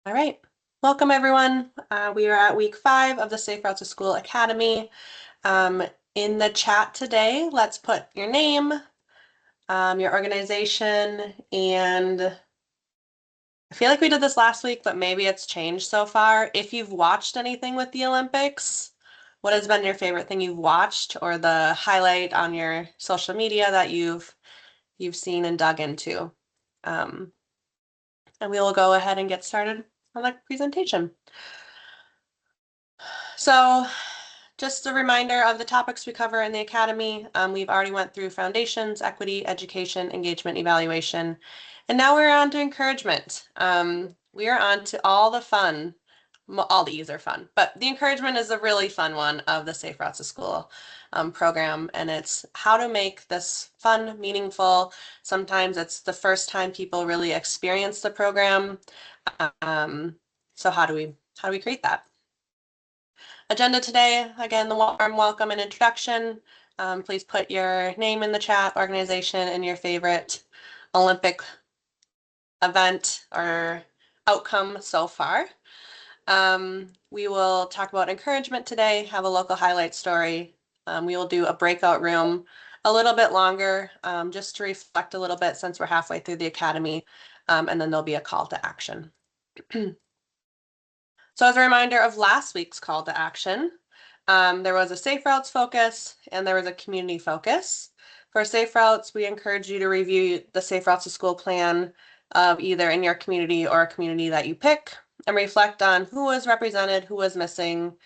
All right, welcome everyone. We are at week 5 of the Safe Routes to School Academy. In the chat today, let's put your name, your organization, and I feel like we did this last week, but maybe it's changed so far. If you've watched anything with the Olympics, what has been your favorite thing you've watched or the highlight on your social media that you've seen and dug into? And we will go ahead and get started on the presentation. So just a reminder of the topics we cover in the Academy. We've already went through foundations, equity, education, engagement, evaluation, and now we're on to encouragement. We are on to all the fun. All these are fun, but the encouragement is a really fun one of the Safe Routes to School program, and it's how to make this fun, meaningful. Sometimes it's the first time people really experience the program. So how do we create that? Agenda today, again, the warm welcome and introduction. Please put your name in the chat, organization, and your favorite Olympic event or outcome so far. We will talk about encouragement today, have a local highlight story. We will do a breakout room a little bit longer, just to reflect a little bit since we're halfway through the Academy, and then there'll be a call to action. So as a reminder of last week's call to action, there was a Safe Routes focus and there was a community focus. For Safe Routes, we encourage you to review the Safe Routes to School plan of either in your community or a community that you pick and reflect on who was represented, who was missing,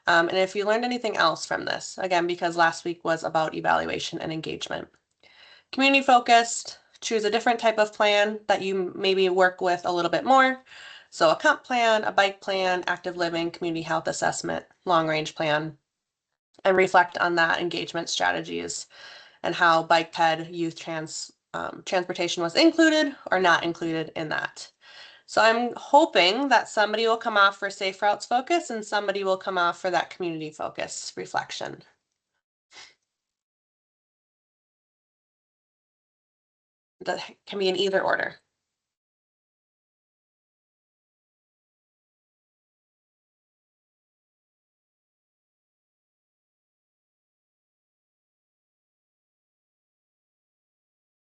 and if you learned anything else from this, again, because last week was about evaluation and engagement. Community focused, choose a different type of plan that you maybe work with a little bit more. So a comp plan, a bike plan, active living, community health assessment, long range plan, and reflect on that engagement strategies and how bike ped youth transportation was included or not included in that. So I'm hoping that somebody will come off for Safe Routes focus and somebody will come off for that community focus reflection. That can be in either order.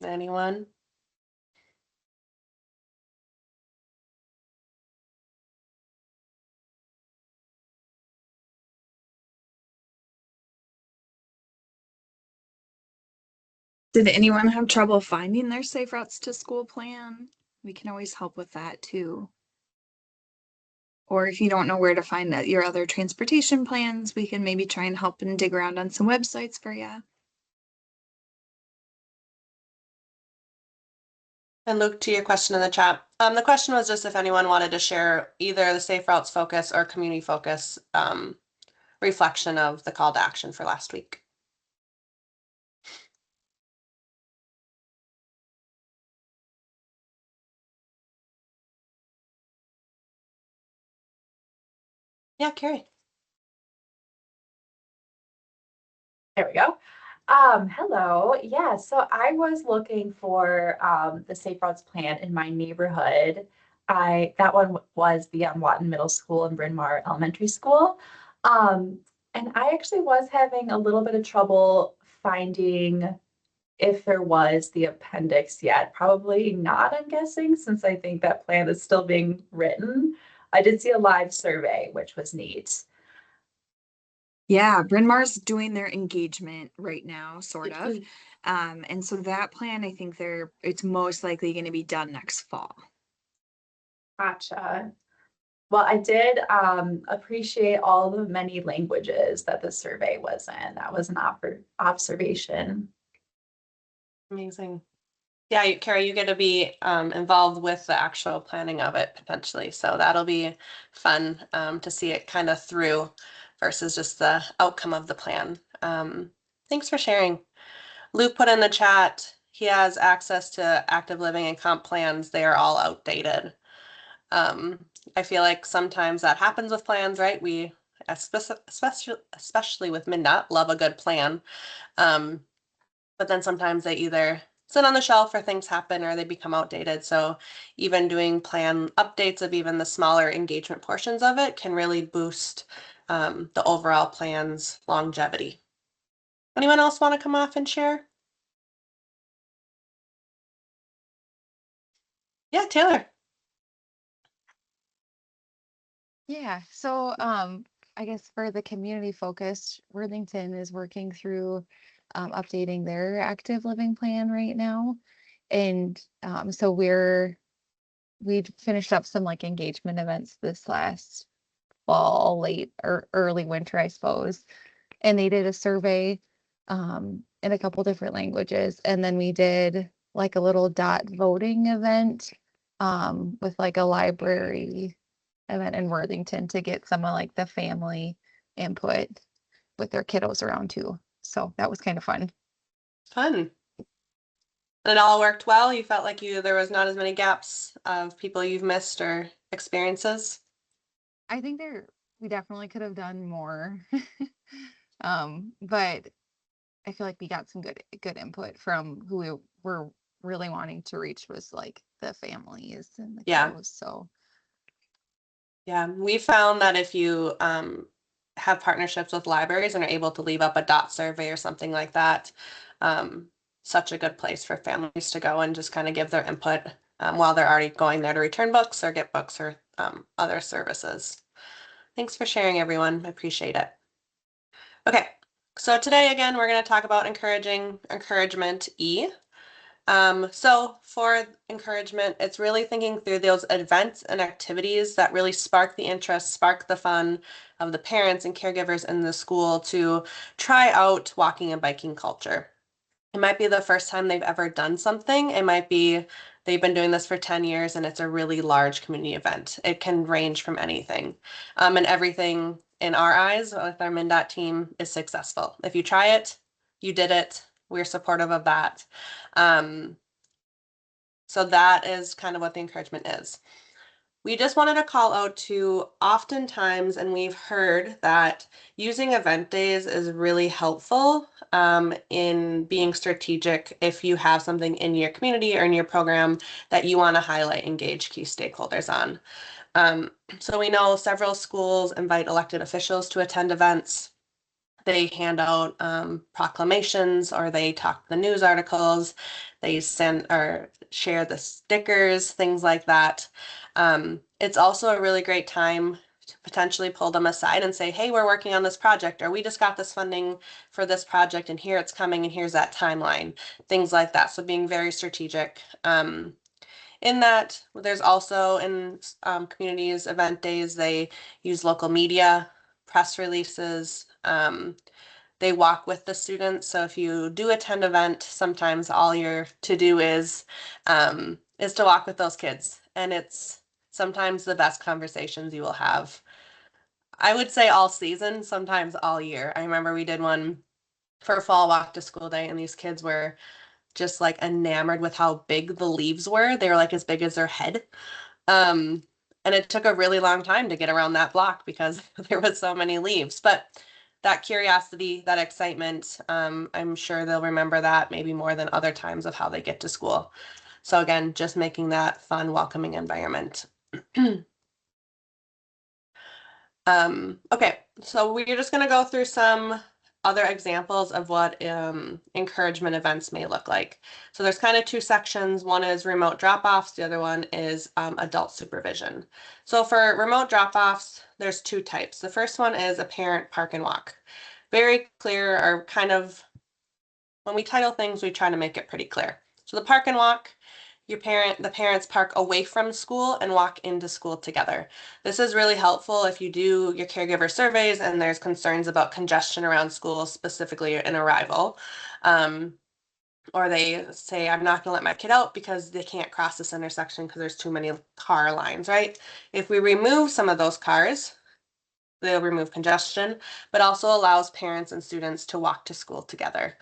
Anyone? Did anyone have trouble finding their Safe Routes to School plan? We can always help with that too. Or if you don't know where to find your other transportation plans, we can maybe try and help and dig around on some websites for you. And Luke, to your question in the chat, the question was just if anyone wanted to share either the Safe Routes focus or community focus reflection of the call to action for last week. Yeah, Carrie. There we go. Hello. Yeah, so I was looking for the Safe Routes plan in my neighborhood. That one was the Watton Middle School and Bryn Mawr Elementary School. And I actually was having a little bit of trouble finding if there was the appendix yet. Probably not, I'm guessing, since I think that plan is still being written. I did see a live survey, which was neat. Yeah, Bryn Mawr's doing their engagement right now, sort of. And so that plan, I think it's most likely going to be done next fall. Gotcha. Well, I did appreciate all the many languages that the survey was in. That was an observation. Amazing. Yeah, Carrie, you get to be involved with the actual planning of it potentially. So that'll be fun to see it kind of through versus just the outcome of the plan. Thanks for sharing. Luke put in the chat, he has access to active living and comp plans. They are all outdated. I feel like sometimes that happens with plans, right? We, especially with MnDOT, love a good plan. But then sometimes they either sit on the shelf or things happen or they become outdated. So even doing plan updates of even the smaller engagement portions of it can really boost the overall plan's longevity. Anyone else want to come off and share? Yeah, Taylor. Yeah, so I guess for the community focused, Worthington is working through updating their active living plan right now. And so we finished up some like engagement events this last fall, late or early winter, I suppose. And they did a survey in a couple different languages. And then we did like a little dot voting event with like a library event in Worthington to get some of like the family input with their kiddos around too. So that was kind of fun. Fun. And it all worked well. You felt like there was not as many gaps of people you've missed or experiences. I think we definitely could have done more. But I feel like we got some good input from who we were really wanting to reach was like the families and the Yeah. kiddos. So Yeah, we found that if you have partnerships with libraries and are able to leave up a dot survey or something like that, such a good place for families to go and just kind of give their input while they're already going there to return books or get books or other services. Thanks for sharing, everyone. I appreciate it. Okay, so today again, we're going to talk about encouragement E. So for encouragement, it's really thinking through those events and activities that really spark the interest, spark the fun of the parents and caregivers in the school to try out walking and biking culture. It might be the first time they've ever done something. It might be they've been doing this for 10 years and it's a really large community event. It can range from anything. And everything in our eyes with our MnDOT team is successful. If you try it, you did it. We're supportive of that. So that is kind of what the encouragement is. We just wanted to call out to oftentimes, and we've heard that using event days is really helpful in being strategic if you have something in your community or in your program that you want to highlight, engage key stakeholders on. So we know several schools invite elected officials to attend events. They hand out proclamations or they talk the news articles. They send or share the stickers, things like that. It's also a really great time to potentially pull them aside and say, hey, we're working on this project, or we just got this funding for this project and here it's coming and here's that timeline, things like that. So being very strategic. In that, there's also in communities, event days, they use local media, press releases. They walk with the students. So if you do attend event, sometimes all you're to do is to walk with those kids. And it's sometimes the best conversations you will have. I would say all season, sometimes all year. I remember we did one for fall walk to school day, and these kids were just like enamored with how big the leaves were. They were like as big as their head. Um, and it took a really long time to get around that block because there was so many leaves. But that curiosity, that excitement, I'm sure they'll remember that maybe more than other times of how they get to school. So again, just making that fun, welcoming environment. Okay, so we're just going to go through some other examples of what encouragement events may look like. So there's kind of two sections. One is remote drop-offs. The other one is adult supervision. So for remote drop-offs, there's two types. The first one is a parent park and walk. Very clear, or kind of, when we title things, we try to make it pretty clear. So the park and walk, the parents park away from school and walk into school together. This is really helpful if you do your caregiver surveys and there's concerns about congestion around schools, specifically in arrival. Or they say, I'm not gonna let my kid out because they can't cross this intersection because there's too many car lines, right? If we remove some of those cars, they'll remove congestion, but also allows parents and students to walk to school together.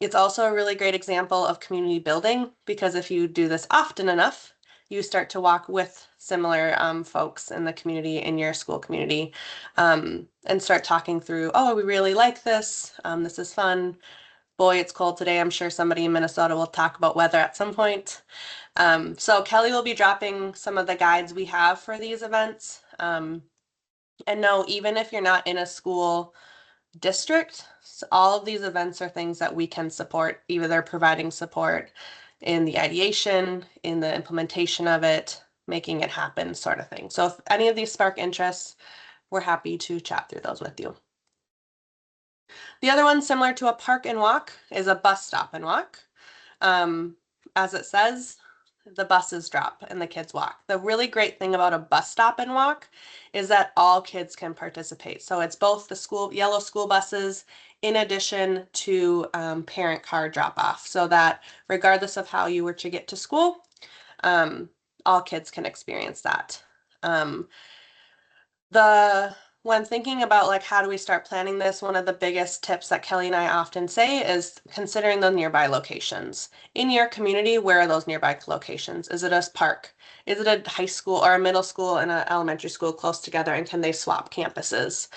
It's also a really great example of community building because if you do this often enough, you start to walk with similar folks in the community, in your school community, and start talking through, oh, we really like this. This is fun. Boy, it's cold today. I'm sure somebody in Minnesota will talk about weather at some point. So Kelly will be dropping some of the guides we have for these events. And no, even if you're not in a school district, all of these events are things that we can support. Either they're providing support in the ideation, in the implementation of it, making it happen, sort of thing. So if any of these spark interests, we're happy to chat through those with you. The other one, similar to a park and walk, is a bus stop and walk. As it says, the buses drop and the kids walk. The really great thing about a bus stop and walk is that all kids can participate. So it's both the yellow school buses in addition to parent car drop off, so that regardless of how you were to get to school, all kids can experience that. When thinking about like how do we start planning this, one of the biggest tips that Kelly and I often say is considering the nearby locations. In your community, where are those nearby locations? Is it a park? Is it a high school or a middle school and an elementary school close together, and can they swap campuses?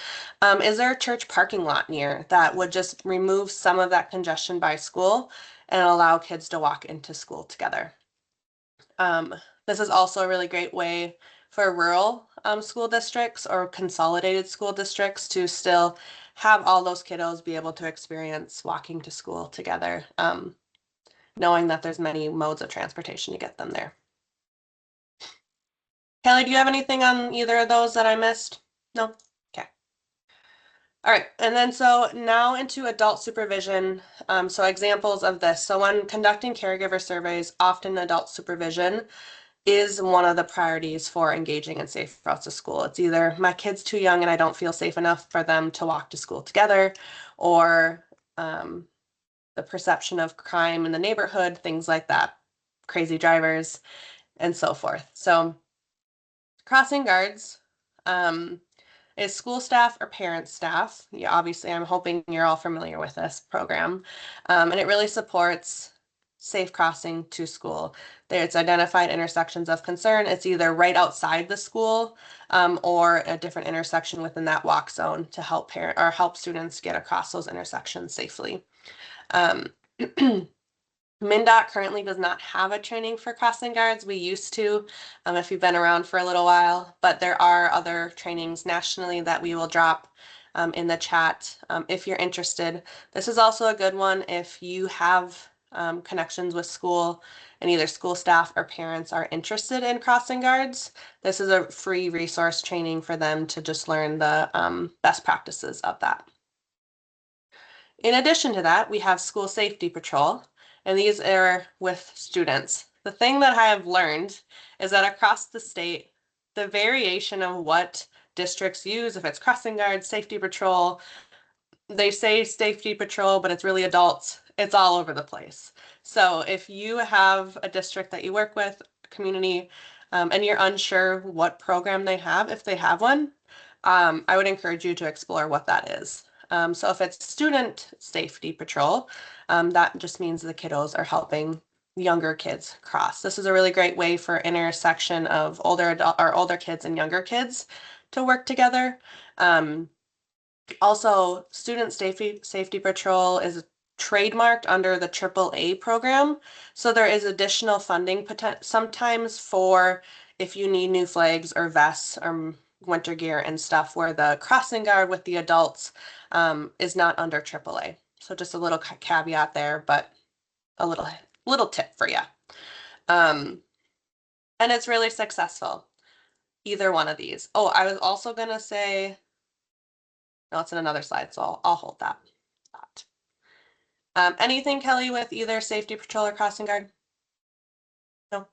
Is there a church parking lot near that would just remove some of that congestion by school and allow kids to walk into school together? This is also a really great way for rural school districts or consolidated school districts to still have all those kiddos be able to experience walking to school together, knowing that there's many modes of transportation to get them there. Kelly, do you have anything on either of those that I missed? No? Okay. All right, and then so now into adult supervision. So examples of this. So when conducting caregiver surveys, often adult supervision is one of the priorities for engaging in safe routes to school. It's either my kid's too young and I don't feel safe enough for them to walk to school together, or the perception of crime in the neighborhood, things like that, crazy drivers, and so forth. So crossing guards is school staff or parent staff. Yeah, obviously, I'm hoping you're all familiar with this program, and it really supports safe crossing to school. It's identified intersections of concern. It's either right outside the school or a different intersection within that walk zone to help help students get across those intersections safely. MnDOT currently does not have a training for crossing guards. We used to, if you've been around for a little while, but there are other trainings nationally that we will drop in the chat if you're interested. This is also a good one if you have connections with school and either school staff or parents are interested in crossing guards. This is a free resource training for them to just learn the best practices of that. In addition to that, we have school safety patrol, and these are with students. The thing that I have learned is that across the state, the variation of what districts use, if it's crossing guards, safety patrol, they say safety patrol, but it's really adults. It's all over the place. So if you have a district that you work with, community, and you're unsure what program they have, if they have one, I would encourage you to explore what that is. So if it's student safety patrol, that just means the kiddos are helping younger kids cross. This is a really great way for intersection of older kids and younger kids to work together. Also, student safety patrol is trademarked under the AAA program. So there is additional funding sometimes for if you need new flags or vests or winter gear and stuff, where the crossing guard with the adults is not under AAA. So just a little caveat there, but a little tip for you. And it's really successful, either one of these. Oh, I was also gonna say, no, it's in another slide, so I'll hold that. Anything, Kelly, with either safety patrol or crossing guard? No.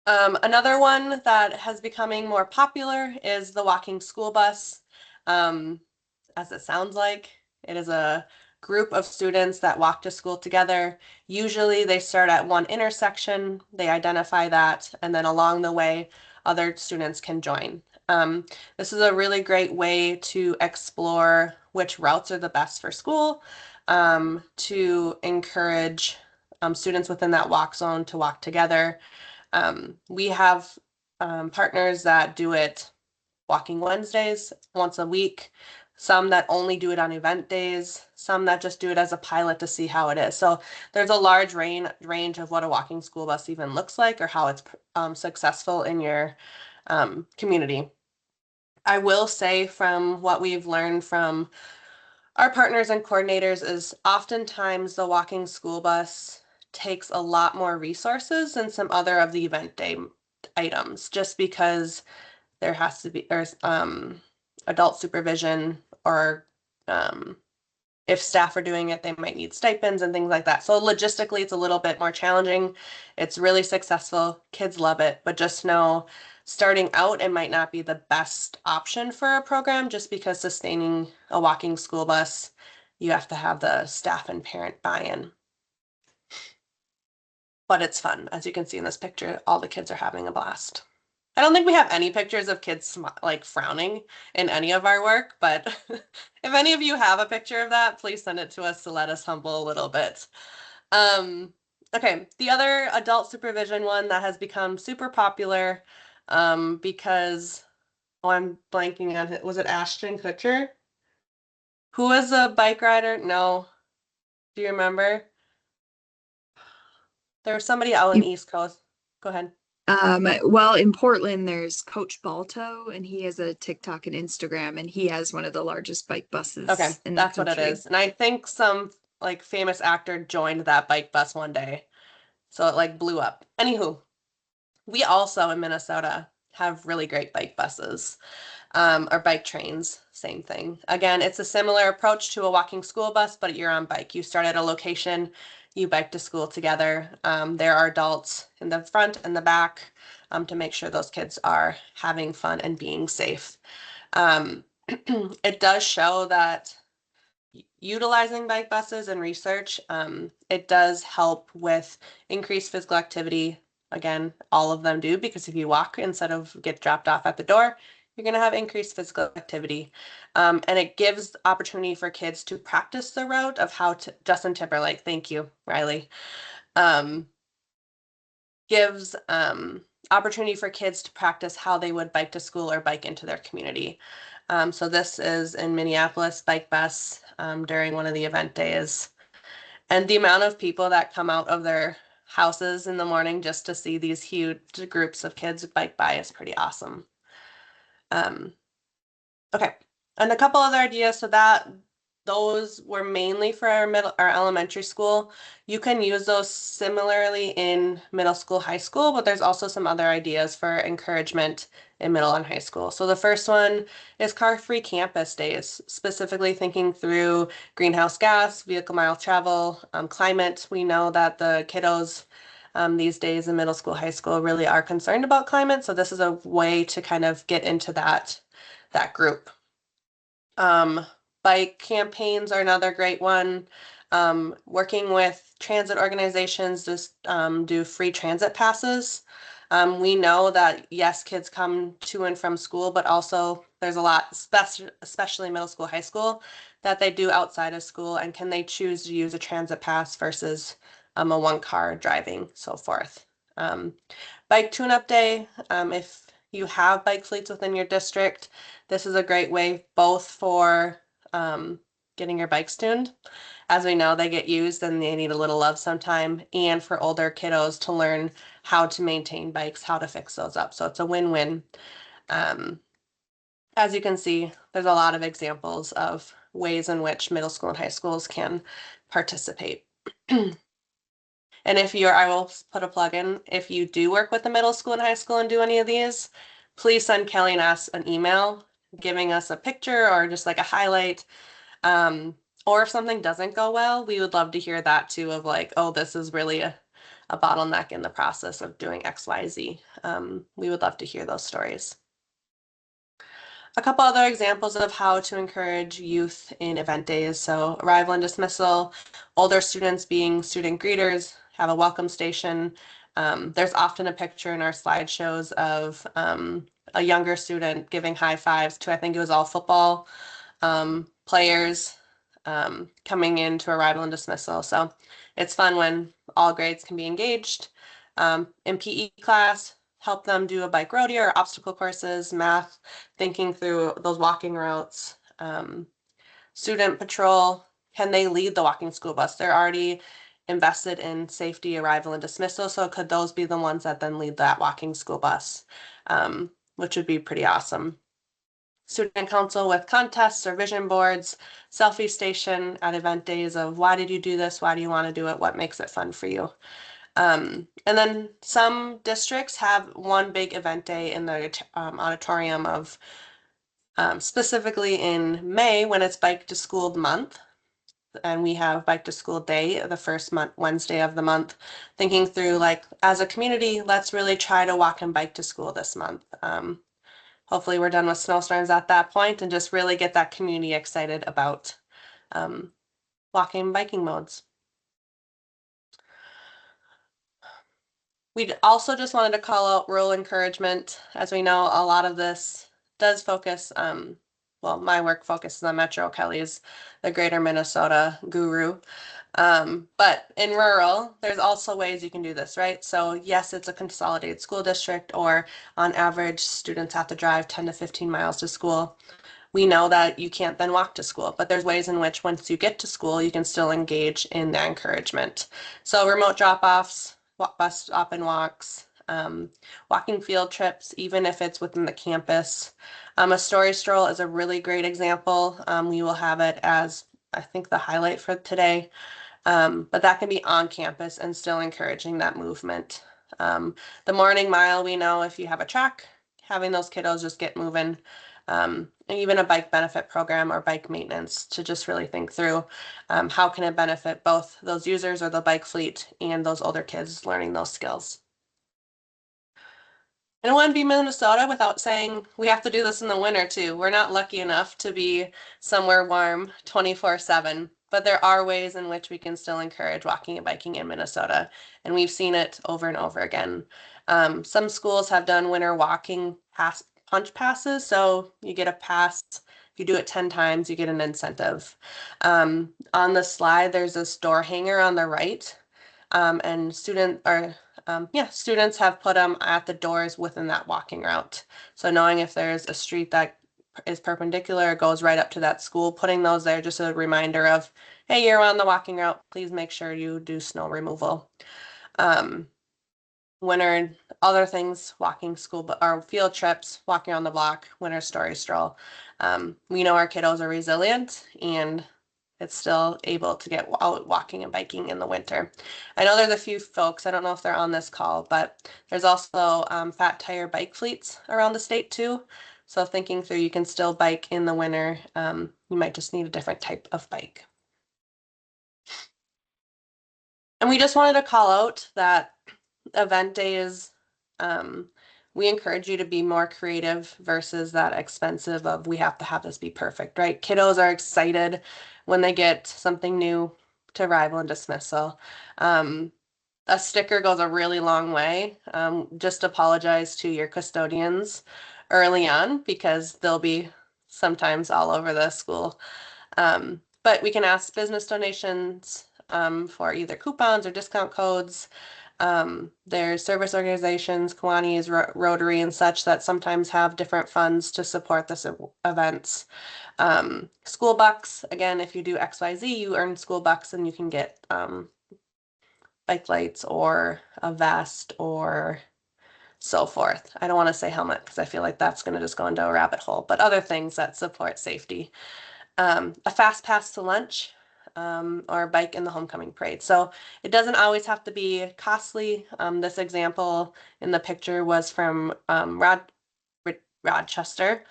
Another one that has becoming more popular is the walking school bus. As it sounds like, it is a group of students that walk to school together. Usually they start at one intersection, they identify that, and then along the way, other students can join. This is a really great way to explore which routes are the best for school, to encourage students within that walk zone to walk together. We have partners that do it walking Wednesdays once a week. some that only do it on event days, some that just do it as a pilot to see how it is. So there's a large range of what a walking school bus even looks like or how it's successful in your community. I will say from what we've learned from our partners and coordinators is oftentimes the walking school bus takes a lot more resources than some other of the event day items, just because there has to be there's adult supervision, or if staff are doing it, they might need stipends and things like that. So logistically, it's a little bit more challenging. It's really successful. Kids love it, but just know starting out, it might not be the best option for a program just because sustaining a walking school bus, you have to have the staff and parent buy-in. But it's fun. As you can see in this picture, all the kids are having a blast. I don't think we have any pictures of kids like frowning in any of our work, but if any of you have a picture of that, please send it to us to let us humble a little bit. Okay, the other adult supervision one that has become super popular because, oh, I'm blanking on it. Was it Ashton Kutcher? Who was a bike rider? No. Do you remember? There was somebody out on the East Coast. Go ahead. Well, in Portland, there's Coach Balto, and he has a TikTok and Instagram, and he has one of the largest bike buses Okay, in that's the what it country. is. And I think some like famous actor joined that bike bus one day. So it like blew up. Anywho, we also in Minnesota have really great bike buses, or bike trains, same thing. Again, it's a similar approach to a walking school bus, but you're on bike. You start at a location, you bike to school together. There are adults in the front and the back to make sure those kids are having fun and being safe. It does show that utilizing bike buses and research, it does help with increased physical activity. Again, all of them do, because if you walk instead of get dropped off at the door, you're going to have increased physical activity. And it gives opportunity for kids to practice the route of how to, Justin Timberlake, thank you, Riley, gives opportunity for kids to practice how they would bike to school or bike into their community. So this is in Minneapolis bike bus during one of the event days. And the amount of people that come out of their houses in the morning just to see these huge groups of kids bike by is pretty awesome. Okay, and a couple other ideas. So those were mainly for our elementary school. You can use those similarly in middle school, high school, but there's also some other ideas for encouragement in middle and high school. So the first one is car-free campus days, specifically thinking through greenhouse gas, vehicle mile travel, climate. We know that the kiddos these days in middle school, high school really are concerned about climate. So this is a way to kind of get into that group. Bike campaigns are another great one. Working with transit organizations to do free transit passes. We know that, yes, kids come to and from school, but also there's a lot, especially middle school, high school, that they do outside of school, and can they choose to use a transit pass versus a one-car driving, so forth. Bike tune-up day, if you have bike fleets within your district, this is a great way both for getting your bikes tuned. As we know, they get used and they need a little love sometime, and for older kiddos to learn how to maintain bikes, how to fix those up. So it's a win-win. As you can see, there's a lot of examples of ways in which middle school and high schools can participate. And if you're, I will put a plug in, if you do work with the middle school and high school and do any of these, please send Kelly and us an email giving us a picture or just like a highlight. Or if something doesn't go well, we would love to hear that too, of like, oh, this is really a bottleneck in the process of doing XYZ. We would love to hear those stories. A couple other examples of how to encourage youth in event days. So arrival and dismissal, older students being student greeters, have a welcome station. There's often a picture in our slideshows of a younger student giving high fives to, I think it was all football players coming into arrival and dismissal. So it's fun when all grades can be engaged. In PE class, help them do a bike rodeo or obstacle courses, math, thinking through those walking routes. Student patrol, can they lead the walking school bus? They're already invested in safety, arrival, and dismissal. So could those be the ones that then lead that walking school bus, which would be pretty awesome. Student council with contests or vision boards, selfie station at event days of why did you do this? Why do you want to do it? What makes it fun for you? And then some districts have one big event day in the auditorium of specifically in May when it's Bike to School month. And we have Bike to School Day, the first Wednesday of the month, thinking through like as a community, let's really try to walk and bike to school this month. Hopefully we're done with snowstorms at that point and just really get that community excited about walking and biking modes. We also just wanted to call out rural encouragement. As we know, a lot of this does focus, well, my work focuses on Metro. Kelly's the greater Minnesota guru. But in rural, there's also ways you can do this, right? So yes, it's a consolidated school district, or on average, students have to drive 10 to 15 miles to school. We know that you can't then walk to school, but there's ways in which once you get to school, you can still engage in that encouragement. So remote drop-offs, bus stop and walks, walking field trips, even if it's within the campus. A story stroll is a really great example. We will have it as, I think, the highlight for today. But that can be on campus and still encouraging that movement. The morning mile, we know if you have a track, having those kiddos just get moving. And even a bike benefit program or bike maintenance to just really think through how can it benefit both those users or the bike fleet and those older kids learning those skills. I don't want to be Minnesota without saying we have to do this in the winter too. We're not lucky enough to be somewhere warm 24/7, but there are ways in which we can still encourage walking and biking in Minnesota, and we've seen it over and over again. Some schools have done winter walking punch passes, so you get a pass. If you do it 10 times, you get an incentive. On the slide, there's this door hanger on the right, and students have put them at the doors within that walking route. So knowing if there's a street that is perpendicular or goes right up to that school, putting those there just a reminder of, hey, you're on the walking route, please make sure you do snow removal. Winter, other things, walking school or field trips, walking on the block, winter story stroll. We know our kiddos are resilient and it's still able to get out walking and biking in the winter. I know there's a few folks, I don't know if they're on this call, but there's also fat tire bike fleets around the state too. So thinking through, you can still bike in the winter. You might just need a different type of bike. And we just wanted to call out that event days, we encourage you to be more creative versus that expensive of we have to have this be perfect, right? Kiddos are excited when they get something new to arrival and dismissal. A sticker goes a really long way. Just apologize to your custodians early on because they'll be sometimes all over the school. But we can ask business donations for either coupons or discount codes. There's service organizations, Kiwanis, Rotary, and such that sometimes have different funds to support this events. School bucks, again, if you do XYZ, you earn school bucks and you can get bike lights or a vest or so forth. I don't want to say helmet because I feel like that's going to just go into a rabbit hole, but other things that support safety. A fast pass to lunch. Or a bike in the homecoming parade. So it doesn't always have to be costly. This example in the picture was from Rochester,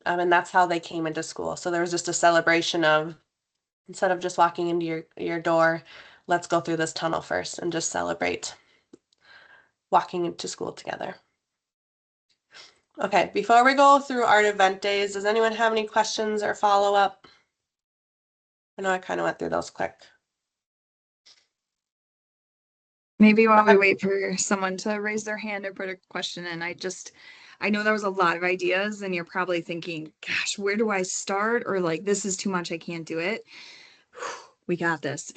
and that's how they came into school. So there was just a celebration of, instead of just walking into your door, let's go through this tunnel first and just celebrate walking into school together. Okay, before we go through our event days, does anyone have any questions or follow-up? I know I kind of went through those quick. Maybe while we wait for someone to raise their hand or put a question in, I know there was a lot of ideas and you're probably thinking, gosh, where do I start? Or like, this is too much, I can't do it. We got this.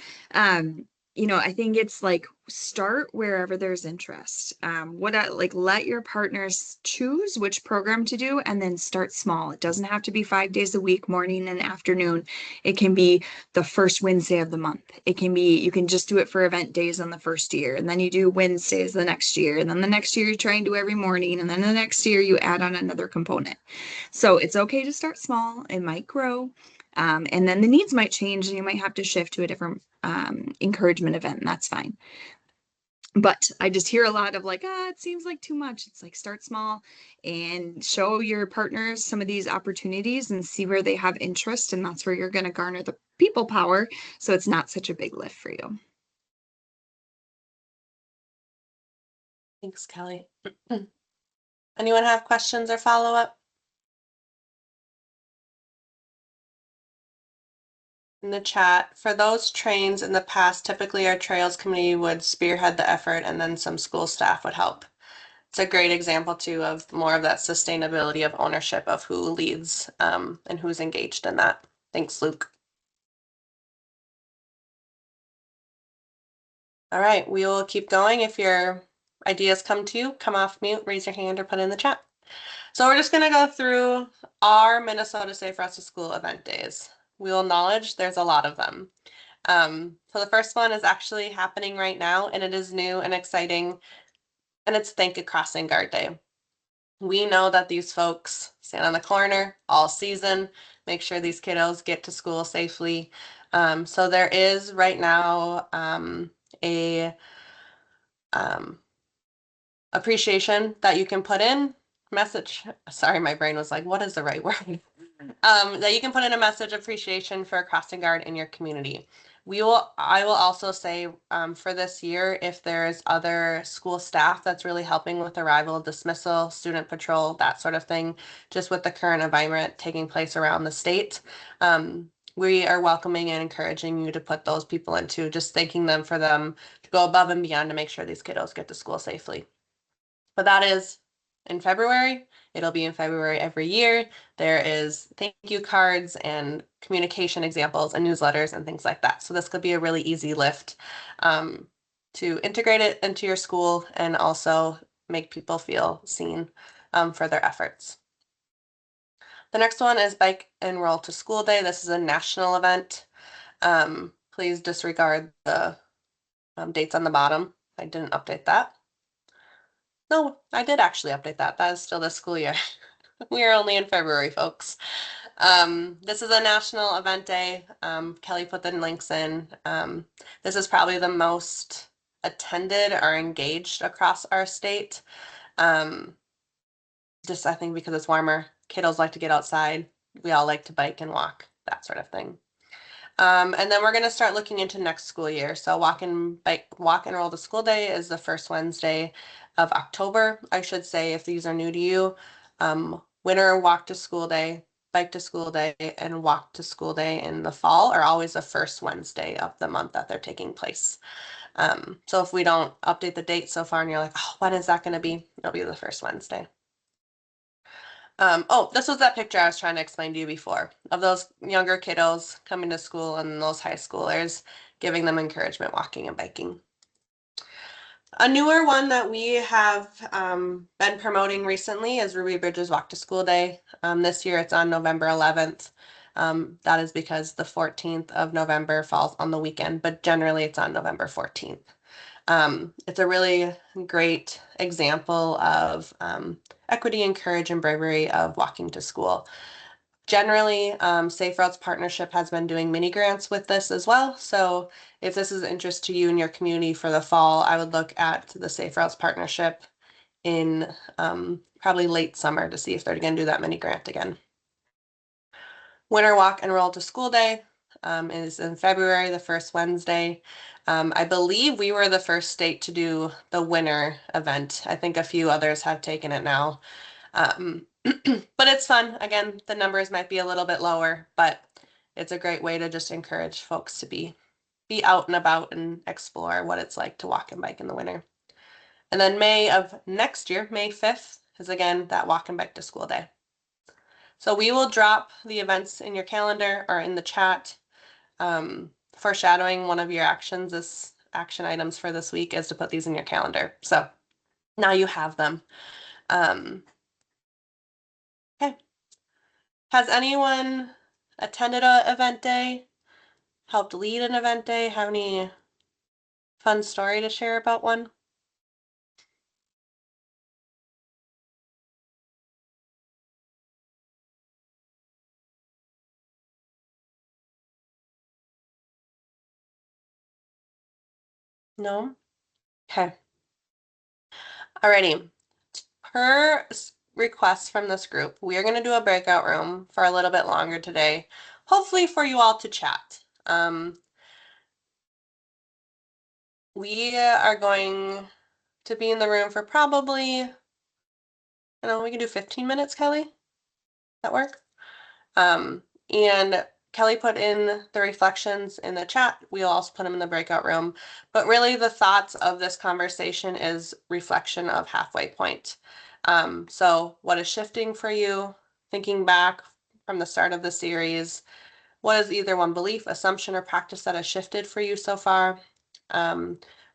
I think it's like start wherever there's interest. Let your partners choose which program to do and then start small. It doesn't have to be 5 days a week, morning and afternoon. It can be the first Wednesday of the month. It can be, you can just do it for event days on the first year, and then you do Wednesdays the next year, and then the next year you try and do every morning, and then the next year you add on another component. So it's okay to start small. It might grow. And then the needs might change and you might have to shift to a different encouragement event, and that's fine. But I just hear a lot of like, it seems like too much. It's like start small and show your partners some of these opportunities and see where they have interest. And that's where you're going to garner the people power. So it's not such a big lift for you. Thanks, Kelly. Anyone have questions or follow-up? In the chat, for those trains in the past, typically our trails committee would spearhead the effort and then some school staff would help. It's a great example too of more of that sustainability of ownership of who leads and who's engaged in that. Thanks, Luke. All right, we will keep going. If your ideas come to you, come off mute, raise your hand, or put it in the chat. So we're just going to go through our Minnesota Safe Routes to School event days. We will acknowledge there's a lot of them. So the first one is actually happening right now, and it is new and exciting, and it's Thank a Crossing Guard Day. We know that these folks stand on the corner all season, make sure these kiddos get to school safely. So there is right now a appreciation that you can put in message. Sorry, my brain was like, what is the right word? That you can put in a message appreciation for a crossing guard in your community. I will also say for this year, if there's other school staff that's really helping with arrival, dismissal, student patrol, that sort of thing, just with the current environment taking place around the state, we are welcoming and encouraging you to put those people into, just thanking them for them to go above and beyond to make sure these kiddos get to school safely. But that is in February. It'll be in February every year. There is thank you cards and communication examples and newsletters and things like that. So this could be a really easy lift to integrate it into your school and also make people feel seen for their efforts. The next one is Bike and Roll to School Day. This is a national event. Please disregard the dates on the bottom. I didn't update that. No, I did actually update that. That is still this school year. We are only in February, folks. This is a national event day. Kelly put the links in. This is probably the most attended or engaged across our state. Just I think because it's warmer. Kiddos like to get outside. We all like to bike and walk, that sort of thing. And then we're going to start looking into next school year. So walk and roll to school day is the first Wednesday of October. I should say, if these are new to you, winter walk to school day, bike to school day, and walk to school day in the fall are always the first Wednesday of the month that they're taking place. So if we don't update the date so far and you're like, oh, when is that going to be? It'll be the first Wednesday. Oh, this was that picture I was trying to explain to you before of those younger kiddos coming to school and those high schoolers, giving them encouragement walking and biking. A newer one that we have been promoting recently is Ruby Bridges Walk to School Day. This year it's on November 11th. That is because the 14th of November falls on the weekend, but generally it's on November 14th. It's a really great example of equity and courage and bravery of walking to school. Generally, Safe Routes Partnership has been doing mini grants with this as well. So if this is of interest to you and your community for the fall, I would look at the Safe Routes Partnership in probably late summer to see if they're going to do that mini grant again. Winter Walk and Roll to School Day is in February, the first Wednesday. I believe we were the first state to do the winter event. I think a few others have taken it now. But it's fun. Again, the numbers might be a little bit lower, but it's a great way to just encourage folks to be out and about and explore what it's like to walk and bike in the winter. And then May of next year, May 5th, is again that walk and bike to school day. So we will drop the events in your calendar or in the chat. Foreshadowing one of your actions this action items for this week is to put these in your calendar. So now you have them. Okay. Has anyone attended a event day, helped lead an event day, have any fun story to share about one? No? Okay. Alrighty. Per request from this group, we are going to do a breakout room for a little bit longer today, hopefully for you all to chat. We are going to be in the room for probably, I don't know, we can do 15 minutes, Kelly? That work? And Kelly put in the reflections in the chat. We'll also put them in the breakout room. But really the thoughts of this conversation is reflection of halfway point. So what is shifting for you? Thinking back from the start of the series, what is either one belief, assumption, or practice that has shifted for you so far?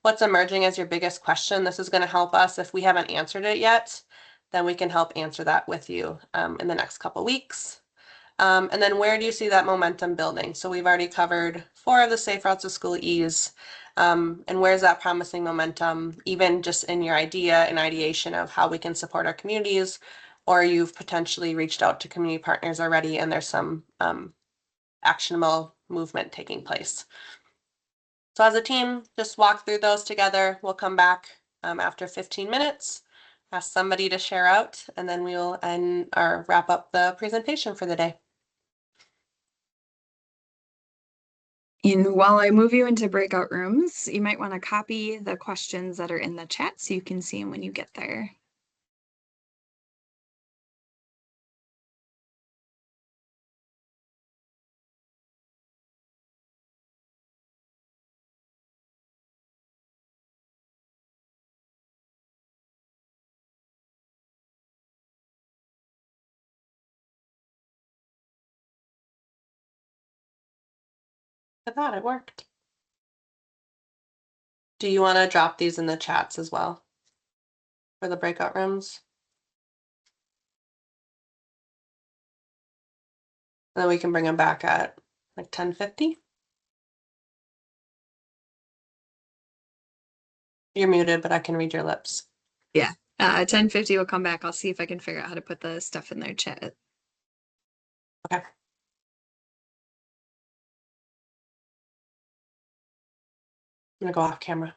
What's emerging as your biggest question? This is going to help us if we haven't answered it yet, then we can help answer that with you in the next couple weeks. And then where do you see that momentum building? So we've already covered 4 of the Safe Routes to School E's. And where's that promising momentum, even just in your idea and ideation of how we can support our communities, or you've potentially reached out to community partners already and there's some actionable movement taking place. So as a team, just walk through those together. We'll come back after 15 minutes, ask somebody to share out, and then we'll wrap up the presentation for the day. And while I move you into breakout rooms, you might want to copy the questions that are in the chat so you can see them when you get there. I thought it worked. Do you want to drop these in the chats as well for the breakout rooms? And then we can bring them back at like 10:50. You're muted, but I can read your lips. Yeah, 10:50 will come back. I'll see if I can figure out how to put the stuff in their chat. Okay. I'm gonna go off camera.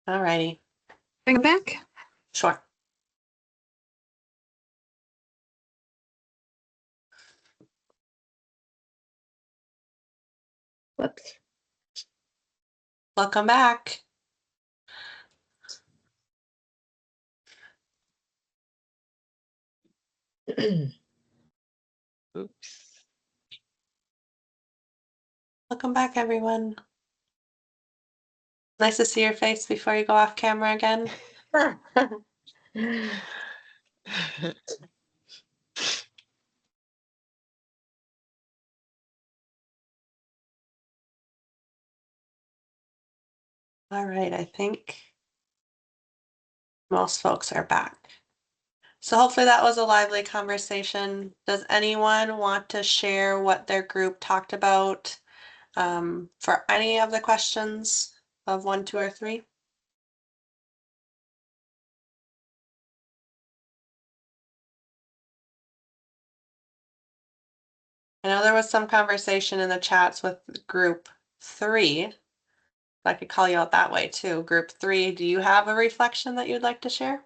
All righty. Bring it back. Sure. Whoops. Welcome back. Oops. Welcome back, everyone. Nice to see your face before you go off camera again. All right, I think most folks are back. So hopefully that was a lively conversation. Does anyone want to share what their group talked about for any of the questions of 1, 2, or 3? I know there was some conversation in the chats with group 3. I could call you out that way too. Group 3, do you have a reflection that you'd like to share?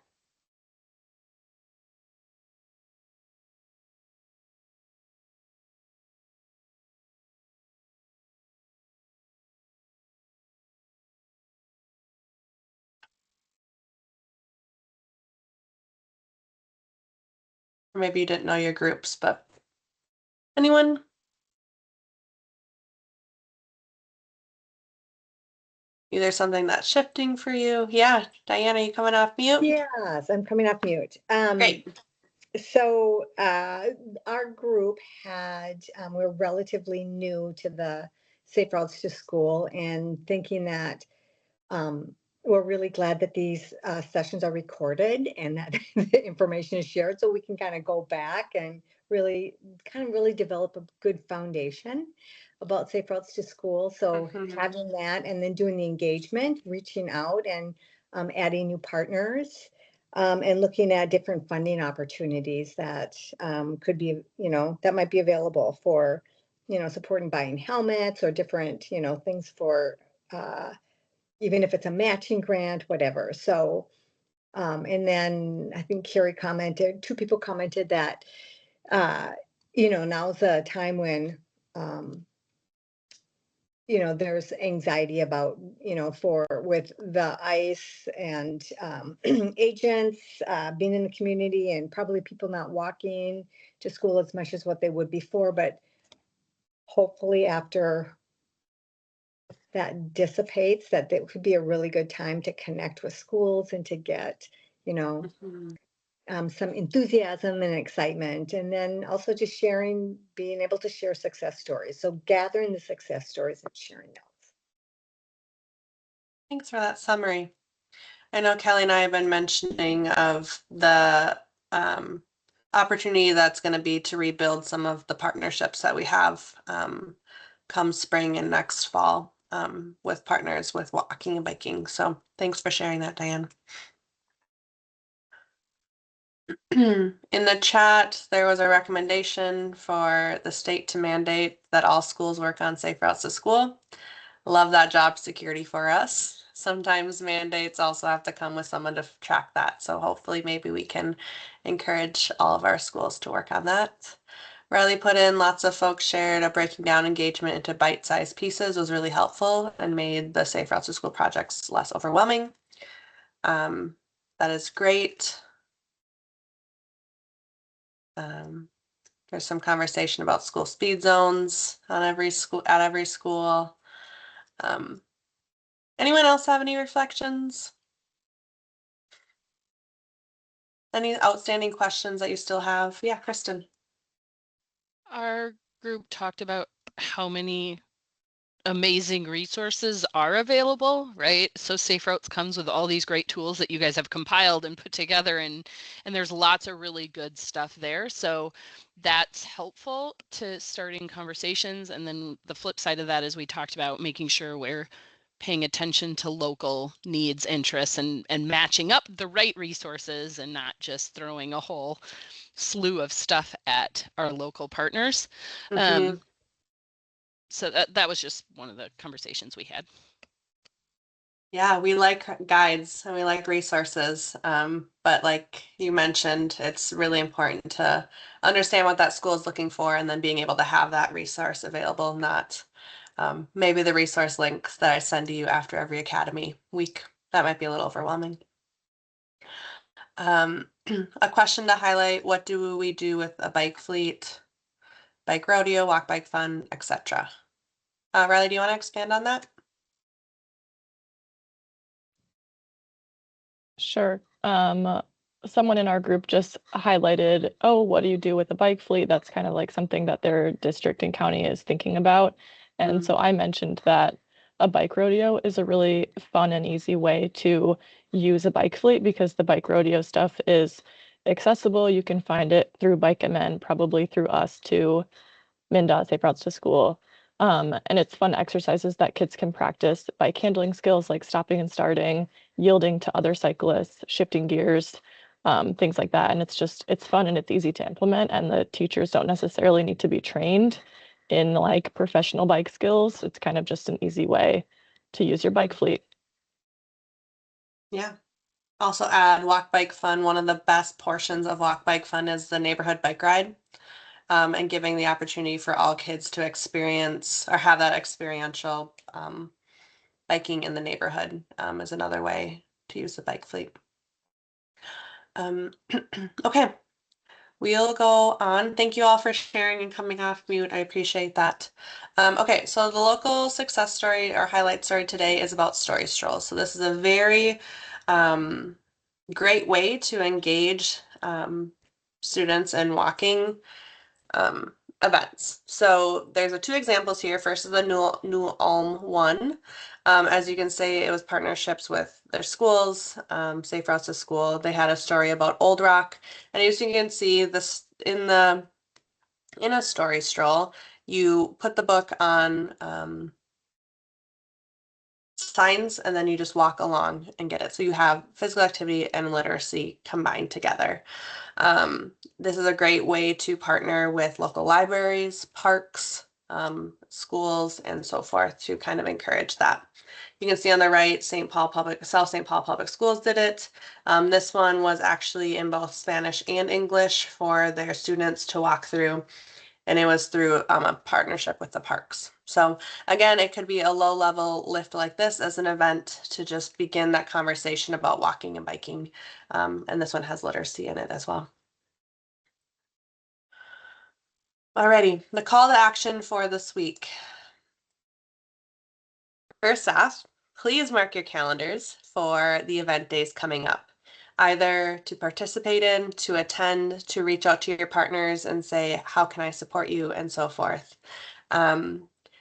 Or maybe you didn't know your groups, but anyone? Either something that's shifting for you. Yeah, Diana, you coming off mute? Yes, I'm coming off mute. Great. So our group had, we're relatively new to the Safe Routes to School, and thinking that we're really glad that these sessions are recorded and that the information is shared, so we can kind of go back and really develop a good foundation about Safe Routes to School. So having that, and then doing the engagement, reaching out and adding new partners. And looking at different funding opportunities that could be, that might be available for, supporting buying helmets or different, things for, even if it's a matching grant, whatever. So, and then I think Carrie commented, 2 people commented that, now's a time when, there's anxiety about, with the ICE and agents being in the community, and probably people not walking to school as much as what they would before. But hopefully after that dissipates, that could be a really good time to connect with schools and to get, some enthusiasm and excitement. And then also just being able to share success stories. So gathering the success stories and sharing those. Thanks for that summary. I know Kelly and I have been mentioning of the opportunity that's going to be to rebuild some of the partnerships that we have come spring and next fall with partners with walking and biking. So thanks for sharing that, Diane. In the chat, there was a recommendation for the state to mandate that all schools work on safe routes to school. Love that job security for us. Sometimes mandates also have to come with someone to track that. So hopefully maybe we can encourage all of our schools to work on that. Riley put in, lots of folks shared a breaking down engagement into bite-sized pieces was really helpful and made the Safe Routes to School projects less overwhelming. That is great. There's some conversation about school speed zones on every school, at every school. Anyone else have any reflections? Any outstanding questions that you still have? Yeah, Kristen. Our group talked about how many amazing resources are available, right? So Safe Routes comes with all these great tools that you guys have compiled and put together, and there's lots of really good stuff there. So that's helpful to starting conversations. And then the flip side of that is we talked about making sure we're paying attention to local needs, interests, and matching up the right resources and not just throwing a whole slew of stuff at our local partners. So that was just one of the conversations we had. Yeah, we like guides and we like resources. But like you mentioned, it's really important to understand what that school is looking for and then being able to have that resource available, not maybe the resource links that I send to you after every academy week. That might be a little overwhelming. A question to highlight, what do we do with a bike fleet, bike rodeo, walk bike fun, etc. Riley, do you want to expand on that? Sure. Someone in our group just highlighted, oh, what do you do with a bike fleet? That's kind of like something that their district and county is thinking about. And so I mentioned that a bike rodeo is a really fun and easy way to use a bike fleet because the bike rodeo stuff is accessible. You can find it through Bike MN, probably through us to MnDOT, Safe Routes to School. And it's fun exercises that kids can practice bike handling skills like stopping and starting, yielding to other cyclists, shifting gears, things like that. And it's fun and it's easy to implement. And the teachers don't necessarily need to be trained in like professional bike skills. It's kind of just an easy way to use your bike fleet. Yeah. Also add walk bike fun. One of the best portions of walk bike fun is the neighborhood bike ride. And giving the opportunity for all kids to experience or have that experiential biking in the neighborhood is another way to use the bike fleet. Okay, we'll go on. Thank you all for sharing and coming off mute. I appreciate that. Okay, so the local success story or highlight story today is about story strolls. So this is a very great way to engage students in walking events. So there's two examples here. First is the New Ulm one. As you can see, it was partnerships with their schools, Safe Routes to School. They had a story about Old Rock, and as you can see, this in a story stroll, you put the book on signs, and then you just walk along and get it. So you have physical activity and literacy combined together. This is a great way to partner with local libraries, parks, schools, and so forth to kind of encourage that. You can see on the right, South St. Paul Public Schools did it. This one was actually in both Spanish and English for their students to walk through, and it was through a partnership with the parks. So again, it could be a low-level lift like this as an event to just begin that conversation about walking and biking. And this one has literacy in it as well. Alrighty, the call to action for this week. First off, please mark your calendars for the event days coming up, either to participate in, to attend, to reach out to your partners and say, how can I support you, and so forth.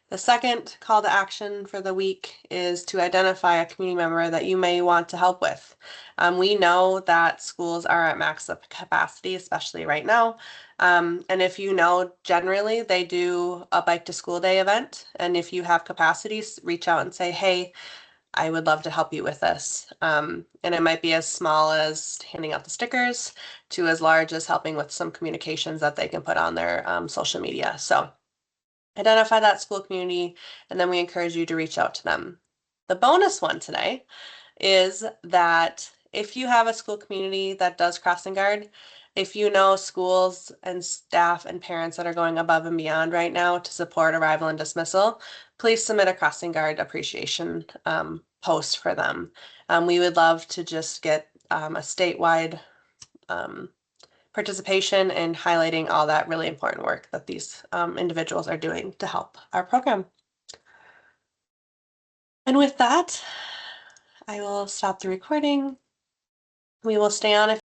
The second call to action for the week is to identify a community member that you may want to help with. We know that schools are at max capacity, especially right now. And if you know, generally they do a bike to school day event. And if you have capacities, reach out and say, hey, I would love to help you with this. And it might be as small as handing out the stickers to as large as helping with some communications that they can put on their social media. So identify that school community, and then we encourage you to reach out to them. The bonus one today is that if you have a school community that does crossing guard, if you know schools and staff and parents that are going above and beyond right now to support arrival and dismissal, please submit a crossing guard appreciation post for them. We would love to just get a statewide participation in highlighting all that really important work that these individuals are doing to help our program. And with that, I will stop the recording. We will stay on if